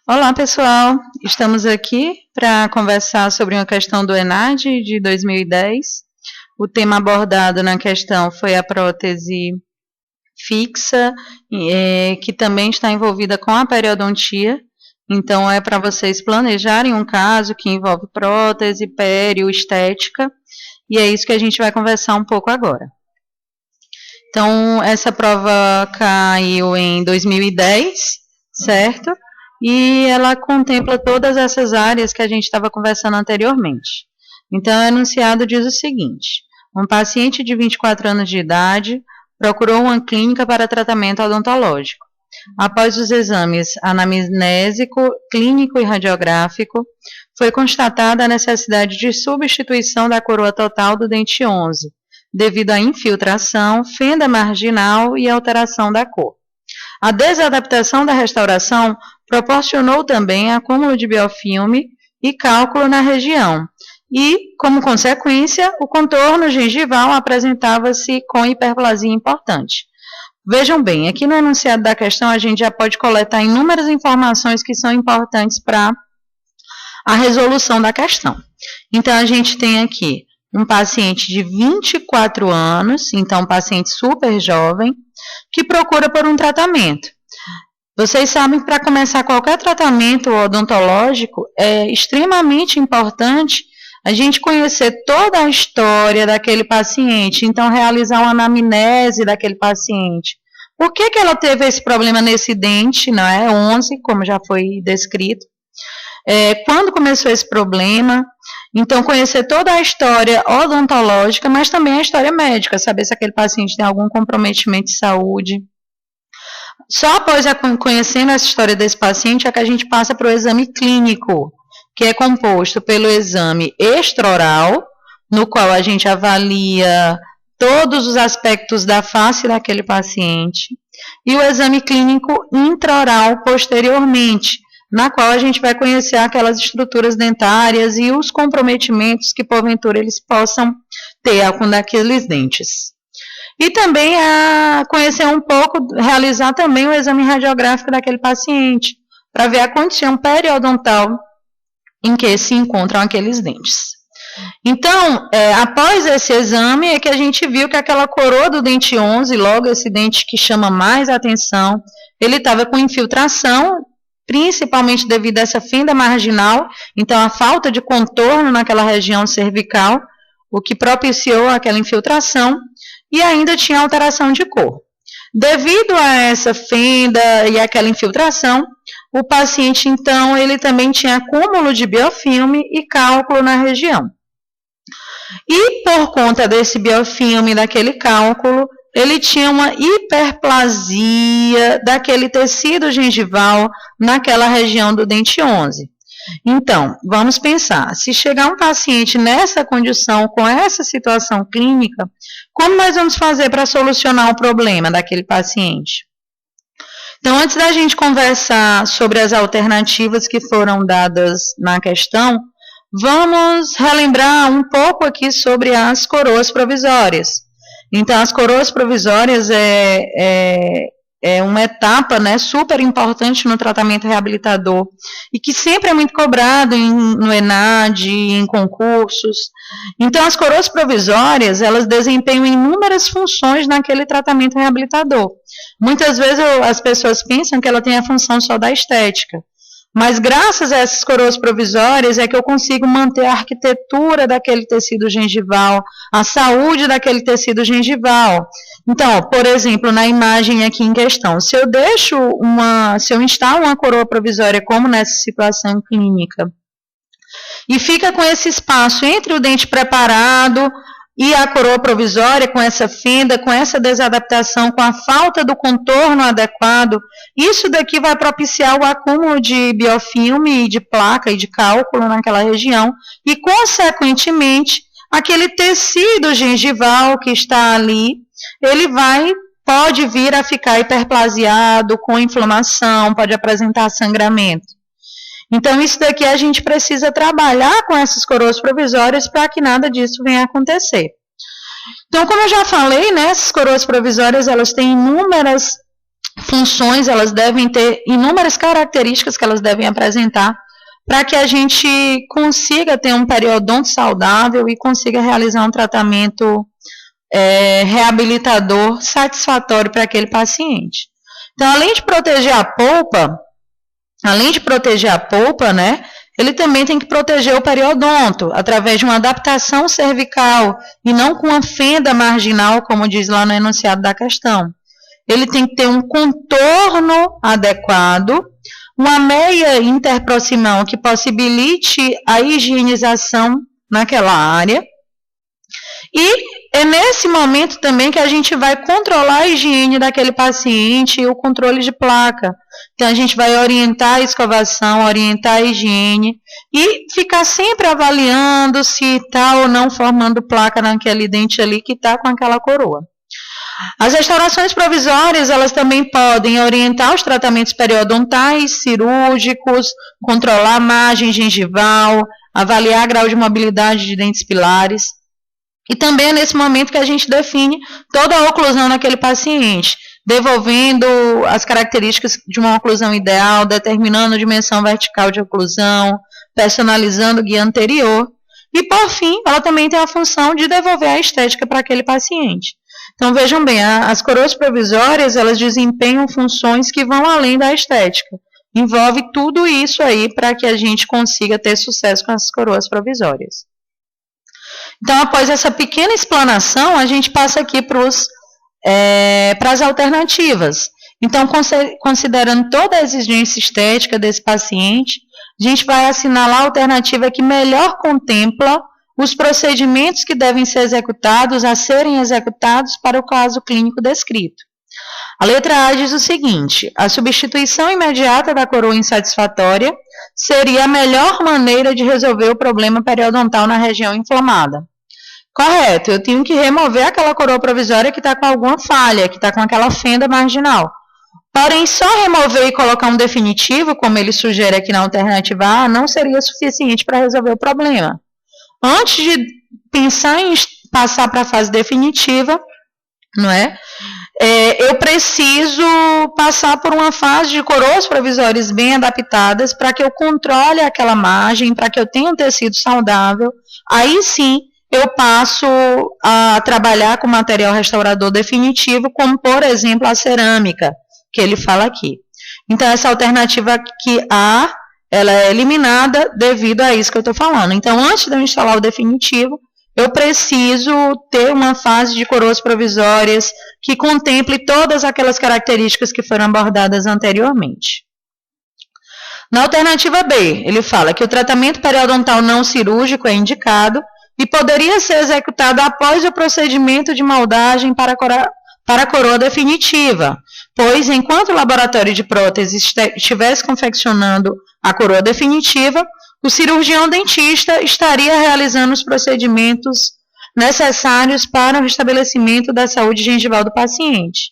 Olá, pessoal. Estamos aqui para conversar sobre uma questão do ENAD de 2010. O tema abordado na questão foi a prótese fixa, que também está envolvida com a periodontia. Então, é para vocês planejarem um caso que envolve prótese, pério, estética, e é isso que a gente vai conversar um pouco agora. Então, essa prova caiu em 2010, certo? E ela contempla todas essas áreas que a gente estava conversando anteriormente. Então, o enunciado diz o seguinte: um paciente de 24 anos de idade procurou uma clínica para tratamento odontológico. Após os exames anamnésico, clínico e radiográfico, foi constatada a necessidade de substituição da coroa total do dente 11, devido à infiltração, fenda marginal e alteração da cor. A desadaptação da restauração proporcionou também acúmulo de biofilme e cálculo na região, e, como consequência, o contorno gengival apresentava-se com hiperplasia importante. Vejam bem, aqui no enunciado da questão a gente já pode coletar inúmeras informações que são importantes para a resolução da questão. Então, a gente tem aqui um paciente de 24 anos, então um paciente super jovem, que procura por um tratamento. Vocês sabem que para começar qualquer tratamento odontológico é extremamente importante a gente conhecer toda a história daquele paciente, então realizar uma anamnese daquele paciente. Por que ela teve esse problema nesse dente, não é? 11, como já foi descrito. Quando começou esse problema? Então, conhecer toda a história odontológica, mas também a história médica, saber se aquele paciente tem algum comprometimento de saúde. Só após conhecendo essa história desse paciente é que a gente passa para o exame clínico, que é composto pelo exame extraoral, no qual a gente avalia todos os aspectos da face daquele paciente, e o exame clínico intraoral posteriormente, na qual a gente vai conhecer aquelas estruturas dentárias e os comprometimentos que porventura eles possam ter com daqueles dentes. E também conhecer um pouco, realizar também o exame radiográfico daquele paciente, para ver a condição periodontal em que se encontram aqueles dentes. Então, após esse exame, é que a gente viu que aquela coroa do dente 11, logo esse dente que chama mais atenção, ele estava com infiltração, principalmente devido a essa fenda marginal, então a falta de contorno naquela região cervical, o que propiciou aquela infiltração, e ainda tinha alteração de cor. Devido a essa fenda e aquela infiltração, o paciente, então, ele também tinha acúmulo de biofilme e cálculo na região. E por conta desse biofilme e daquele cálculo, ele tinha uma hiperplasia daquele tecido gengival naquela região do dente 11. Então, vamos pensar, se chegar um paciente nessa condição, com essa situação clínica, como nós vamos fazer para solucionar o problema daquele paciente? Então, antes da gente conversar sobre as alternativas que foram dadas na questão, vamos relembrar um pouco aqui sobre as coroas provisórias. Então, as coroas provisórias é uma etapa, né, super importante no tratamento reabilitador e que sempre é muito cobrado no ENAD, em concursos. Então, as coroas provisórias, elas desempenham inúmeras funções naquele tratamento reabilitador. Muitas vezes as pessoas pensam que ela tem a função só da estética, mas graças a essas coroas provisórias é que eu consigo manter a arquitetura daquele tecido gengival, a saúde daquele tecido gengival. Então, por exemplo, na imagem aqui em questão, se eu instalo uma coroa provisória como nessa situação clínica, e fica com esse espaço entre o dente preparado e a coroa provisória, com essa fenda, com essa desadaptação, com a falta do contorno adequado, isso daqui vai propiciar o acúmulo de biofilme, de placa e de cálculo naquela região, e, consequentemente, aquele tecido gengival que está ali, ele pode vir a ficar hiperplasiado, com inflamação, pode apresentar sangramento. Então, isso daqui a gente precisa trabalhar com essas coroas provisórias para que nada disso venha a acontecer. Então, como eu já falei, né, essas coroas provisórias, elas têm inúmeras funções, elas devem ter inúmeras características que elas devem apresentar para que a gente consiga ter um periodonto saudável e consiga realizar um tratamento reabilitador satisfatório para aquele paciente. Então, além de proteger a polpa, né, ele também tem que proteger o periodonto através de uma adaptação cervical e não com uma fenda marginal, como diz lá no enunciado da questão. Ele tem que ter um contorno adequado, uma meia interproximal que possibilite a higienização naquela área. E é nesse momento também que a gente vai controlar a higiene daquele paciente e o controle de placa. Então, a gente vai orientar a escovação, orientar a higiene e ficar sempre avaliando se está ou não formando placa naquele dente ali que está com aquela coroa. As restaurações provisórias, elas também podem orientar os tratamentos periodontais, cirúrgicos, controlar a margem gengival, avaliar grau de mobilidade de dentes pilares. E também é nesse momento que a gente define toda a oclusão naquele paciente, devolvendo as características de uma oclusão ideal, determinando a dimensão vertical de oclusão, personalizando o guia anterior. E, por fim, ela também tem a função de devolver a estética para aquele paciente. Então, vejam bem, as coroas provisórias, elas desempenham funções que vão além da estética. Envolve tudo isso aí para que a gente consiga ter sucesso com as coroas provisórias. Então, após essa pequena explanação, a gente passa aqui para as alternativas. Então, considerando toda a exigência estética desse paciente, a gente vai assinalar a alternativa que melhor contempla os procedimentos que devem ser executados a serem executados para o caso clínico descrito. A letra A diz o seguinte: a substituição imediata da coroa insatisfatória seria a melhor maneira de resolver o problema periodontal na região inflamada. Correto, eu tenho que remover aquela coroa provisória que está com alguma falha, que está com aquela fenda marginal. Porém, só remover e colocar um definitivo, como ele sugere aqui na alternativa A, não seria suficiente para resolver o problema. Antes de pensar em passar para a fase definitiva, não é? Eu preciso passar por uma fase de coroas provisórias bem adaptadas para que eu controle aquela margem, para que eu tenha um tecido saudável. Aí sim, eu passo a trabalhar com material restaurador definitivo, como, por exemplo, a cerâmica, que ele fala aqui. Então, essa alternativa aqui A, ela é eliminada devido a isso que eu estou falando. Então, antes de eu instalar o definitivo, eu preciso ter uma fase de coroas provisórias que contemple todas aquelas características que foram abordadas anteriormente. Na alternativa B, ele fala que o tratamento periodontal não cirúrgico é indicado e poderia ser executado após o procedimento de moldagem para a coroa definitiva, pois enquanto o laboratório de prótese estivesse confeccionando a coroa definitiva, o cirurgião dentista estaria realizando os procedimentos necessários para o restabelecimento da saúde gengival do paciente.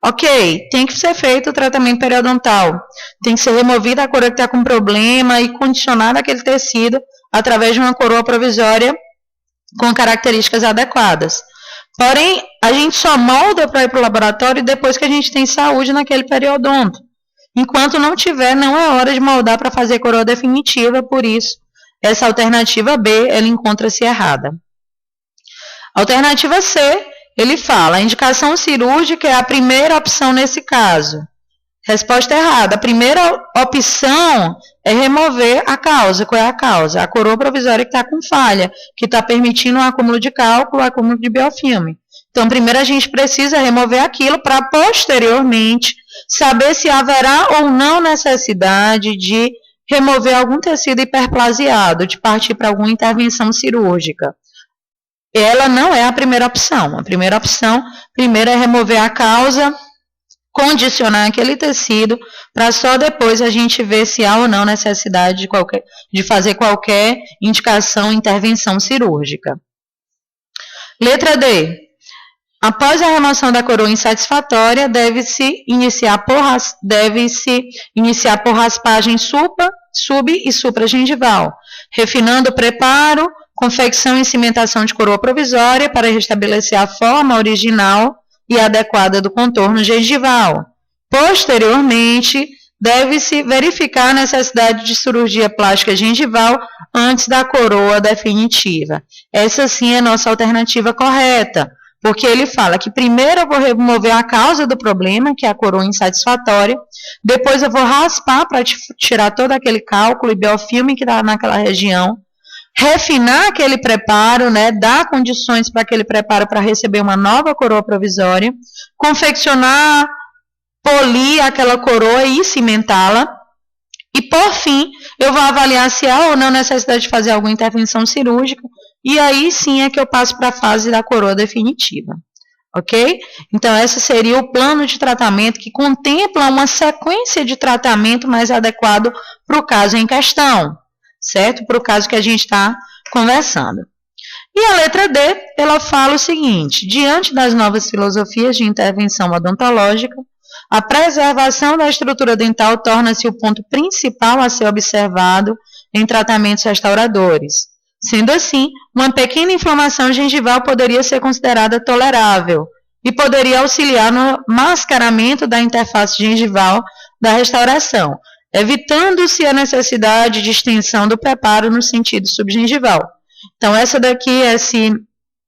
Ok, tem que ser feito o tratamento periodontal, tem que ser removida a coroa que está com problema e condicionada aquele tecido através de uma coroa provisória com características adequadas. Porém, a gente só molda para ir para o laboratório depois que a gente tem saúde naquele periodonto. Enquanto não tiver, não é hora de moldar para fazer coroa definitiva, por isso, essa alternativa B, ela encontra-se errada. Alternativa C, ele fala, a indicação cirúrgica é a primeira opção nesse caso. Resposta errada. A primeira opção é remover a causa. Qual é a causa? A coroa provisória que está com falha, que está permitindo um acúmulo de cálculo, um acúmulo de biofilme. Então, primeiro a gente precisa remover aquilo para, posteriormente, saber se haverá ou não necessidade de remover algum tecido hiperplasiado, de partir para alguma intervenção cirúrgica. Ela não é a primeira opção. A primeira opção, primeiro é remover a causa, condicionar aquele tecido, para só depois a gente ver se há ou não necessidade de fazer qualquer indicação, intervenção cirúrgica. Letra D. Após a remoção da coroa insatisfatória, deve-se iniciar por raspagem sub e supragengival, refinando o preparo, confecção e cimentação de coroa provisória para restabelecer a forma original e adequada do contorno gengival. Posteriormente, deve-se verificar a necessidade de cirurgia plástica gengival antes da coroa definitiva. Essa sim é a nossa alternativa correta, porque ele fala que primeiro eu vou remover a causa do problema, que é a coroa insatisfatória, depois eu vou raspar para tirar todo aquele cálculo e biofilme que está naquela região, refinar aquele preparo, né, dar condições para aquele preparo para receber uma nova coroa provisória, confeccionar, polir aquela coroa e cimentá-la, e por fim, eu vou avaliar se há ou não necessidade de fazer alguma intervenção cirúrgica, e aí sim é que eu passo para a fase da coroa definitiva, ok? Então, esse seria o plano de tratamento que contempla uma sequência de tratamento mais adequado para o caso em questão, certo? Para o caso que a gente está conversando. E a letra D, ela fala o seguinte: diante das novas filosofias de intervenção odontológica, a preservação da estrutura dental torna-se o ponto principal a ser observado em tratamentos restauradores. Sendo assim, uma pequena inflamação gengival poderia ser considerada tolerável e poderia auxiliar no mascaramento da interface gengival da restauração, evitando-se a necessidade de extensão do preparo no sentido subgengival. Então, essa daqui,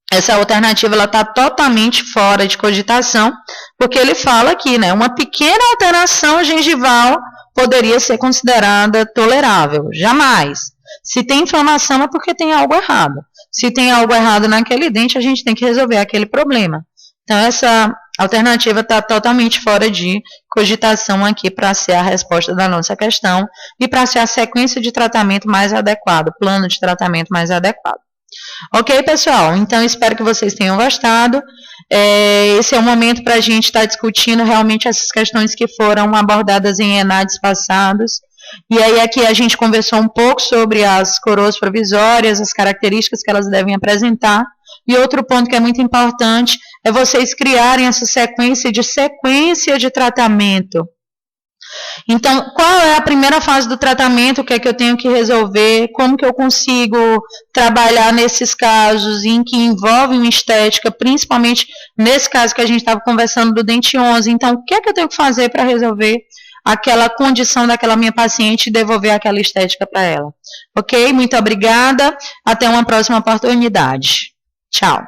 essa alternativa, ela está totalmente fora de cogitação, porque ele fala aqui, né, uma pequena alteração gengival poderia ser considerada tolerável. Jamais. Se tem inflamação é porque tem algo errado. Se tem algo errado naquele dente, a gente tem que resolver aquele problema. Então, essa alternativa está totalmente fora de cogitação aqui para ser a resposta da nossa questão e para ser a sequência de tratamento mais adequado, plano de tratamento mais adequado. Ok, pessoal? Então, espero que vocês tenham gostado. Esse é o momento para a gente estar discutindo realmente essas questões que foram abordadas em ENADs passados. E aí aqui a gente conversou um pouco sobre as coroas provisórias, as características que elas devem apresentar. E outro ponto que é muito importante é vocês criarem essa sequência de tratamento. Então, qual é a primeira fase do tratamento, o que é que eu tenho que resolver, como que eu consigo trabalhar nesses casos em que envolvem estética, principalmente nesse caso que a gente estava conversando do dente 11. Então, o que é que eu tenho que fazer para resolver aquela condição daquela minha paciente e devolver aquela estética para ela. Ok? Muito obrigada. Até uma próxima oportunidade. Tchau.